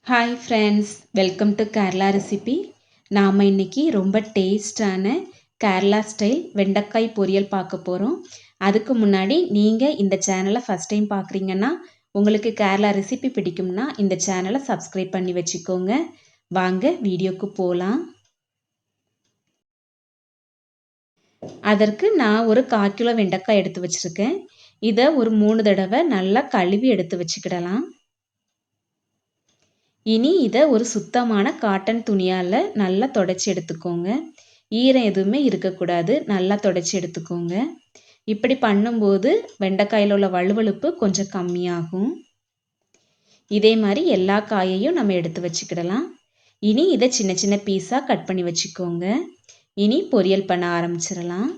Hi friends, welcome to Kerala recipe. நாம் இன்றைக்கி ரொம்ப டேஸ்டான கேரளா ஸ்டைல் வெண்டைக்காய் பொரியல் பார்க்க போகிறோம். அதுக்கு முன்னாடி நீங்கள் இந்த சேனலை ஃபஸ்ட் டைம் பார்க்குறீங்கன்னா, உங்களுக்கு கேரளா ரெசிபி பிடிக்கும்னா இந்த சேனலை சப்ஸ்கிரைப் பண்ணி வச்சுக்கோங்க. வாங்க வீடியோக்கு போகலாம். அதற்கு நான் ஒரு 1/4 கிலோ வெண்டைக்காய் எடுத்து வச்சுருக்கேன். இதை ஒரு 3 தடவை நல்லா கழுவி எடுத்து வச்சுக்கிடலாம். இனி இதை ஒரு சுத்தமான காட்டன் துணியால் நல்லா தொடச்சி எடுத்துக்கோங்க. ஈரம் எதுவுமே இருக்கக்கூடாது. நல்லா தொடச்சி எடுத்துக்கோங்க. இப்படி பண்ணும்போது வெண்டைக்காயில் உள்ள வழுவழுப்பு கொஞ்சம் கம்மியாகும். இதே மாதிரி எல்லா காயையும் நம்ம எடுத்து வச்சுக்கிடலாம். இனி இதை சின்ன சின்ன பீஸாக கட் பண்ணி வச்சுக்கோங்க. இனி பொரியல் பண்ண ஆரம்பிச்சிடலாம்.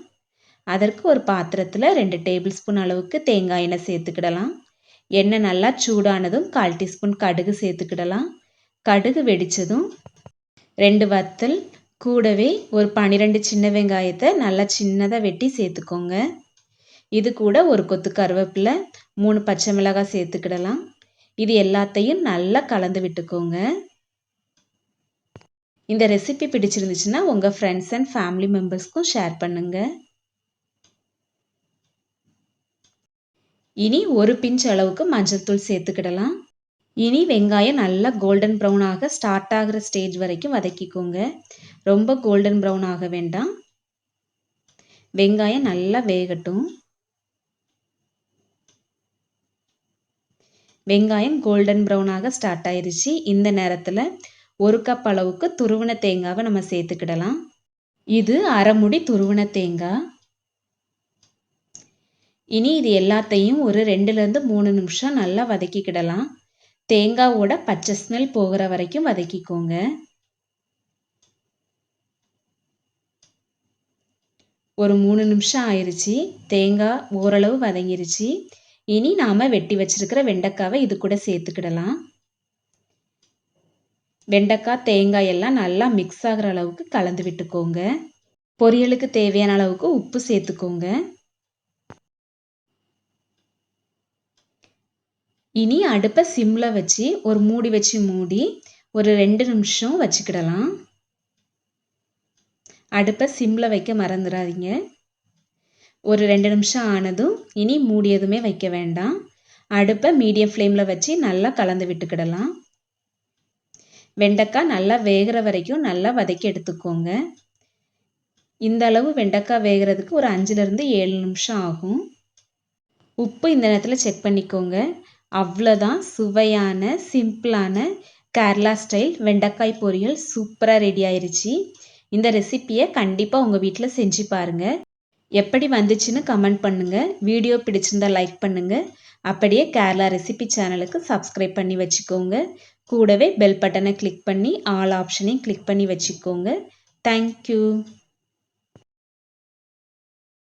அதற்கு ஒரு பாத்திரத்தில் 2 டேபிள் ஸ்பூன் அளவுக்கு தேங்காய் எண்ணெய் சேர்த்துக்கிடலாம். எண்ணெய் நல்லா சூடானதும் 1/4 டீஸ்பூன் கடுகு சேர்த்துக்கிடலாம். கடுகு வெடித்ததும் 2 வத்தல் கூடவே ஒரு 12 சின்ன வெங்காயத்தை நல்லா சின்னதாக வெட்டி சேர்த்துக்கோங்க. இது கூட ஒரு கொத்து கருவேப்பிலை, 3 பச்சை மிளகாய் சேர்த்துக்கிடலாம். இது எல்லாத்தையும் நல்லா கலந்து விட்டுக்கோங்க. இந்த ரெசிபி பிடிச்சிருந்துச்சுன்னா உங்கள் ஃப்ரெண்ட்ஸ் அண்ட் ஃபேமிலி மெம்பர்ஸ்க்கும் ஷேர் பண்ணுங்கள். இனி ஒரு பிஞ்ச் அளவுக்கு மஞ்சள் தூள் சேர்த்துக்கிடலாம். இனி வெங்காயம் நல்லா கோல்டன் ப்ரௌன் ஆக ஸ்டார்ட் ஆகிற ஸ்டேஜ் வரைக்கும் வதக்கிக்கோங்க. ரொம்ப கோல்டன் ப்ரௌன் ஆக வேண்டாம். வெங்காயம் நல்லா வேகட்டும். வெங்காயம் கோல்டன் ப்ரௌன் ஆக ஸ்டார்ட் ஆயிருச்சு. இந்த நேரத்தில் 1 கப் அளவுக்கு துருவின தேங்காவை நம்ம சேர்த்துக்கிடலாம். இது அரை முடி துருவின தேங்காய். இனி இது எல்லாத்தையும் ஒரு 2லேருந்து 3 நிமிஷம் நல்லா வதக்கிக்கிடலாம். தேங்காவோட பச்சை ஸ்மெல் போகிற வரைக்கும் வதக்கிக்கோங்க. ஒரு 3 நிமிஷம் ஆயிடுச்சு. தேங்காய் ஓரளவு வதங்கிருச்சு. இனி நாம் வெட்டி வச்சிருக்கிற வெண்டைக்காவை இது கூட சேர்த்துக்கிடலாம். வெண்டைக்காய் தேங்காய் எல்லாம் நல்லா மிக்ஸ் ஆகிற அளவுக்கு கலந்து விட்டுக்கோங்க. பொரியலுக்கு தேவையான அளவுக்கு உப்பு சேர்த்துக்கோங்க. இனி அடுப்பை சிம்மில் வச்சு ஒரு மூடி வச்சு மூடி ஒரு 2 நிமிஷம் வச்சுக்கிடலாம். அடுப்பை சிம்மில் வைக்க மறந்துடாதீங்க. ஒரு 2 நிமிஷம் ஆனதும் இனி மூடி எதுவுமே வைக்க வேண்டாம். அடுப்பை மீடியம் ஃப்ளேமில் வச்சு நல்லா கலந்து விட்டுக்கிடலாம். வெண்டைக்காய் நல்லா வேகிற வரைக்கும் நல்லா வதக்கி எடுத்துக்கோங்க. இந்த அளவு வெண்டைக்காய் வேகிறதுக்கு ஒரு 5லேருந்து 7 நிமிஷம் ஆகும். உப்பு இந்த நேரத்தில் செக் பண்ணிக்கோங்க. அவ்வளோதான், சுவையான சிம்பிளான கேரளா ஸ்டைல் வெண்டைக்காய் பொரியல் சூப்பராக ரெடி ஆயிடுச்சு. இந்த ரெசிப்பியை கண்டிப்பாக உங்கள் வீட்டில் செஞ்சு பாருங்கள். எப்படி வந்துச்சுன்னு கமெண்ட் பண்ணுங்கள். வீடியோ பிடிச்சிருந்தால் லைக் பண்ணுங்கள். அப்படியே கேரளா ரெசிபி சேனலுக்கு சப்ஸ்கிரைப் பண்ணி வச்சுக்கோங்க. கூடவே பெல் பட்டனை கிளிக் பண்ணி ஆல் ஆப்ஷனையும் கிளிக் பண்ணி வச்சுக்கோங்க. தேங்க்யூ.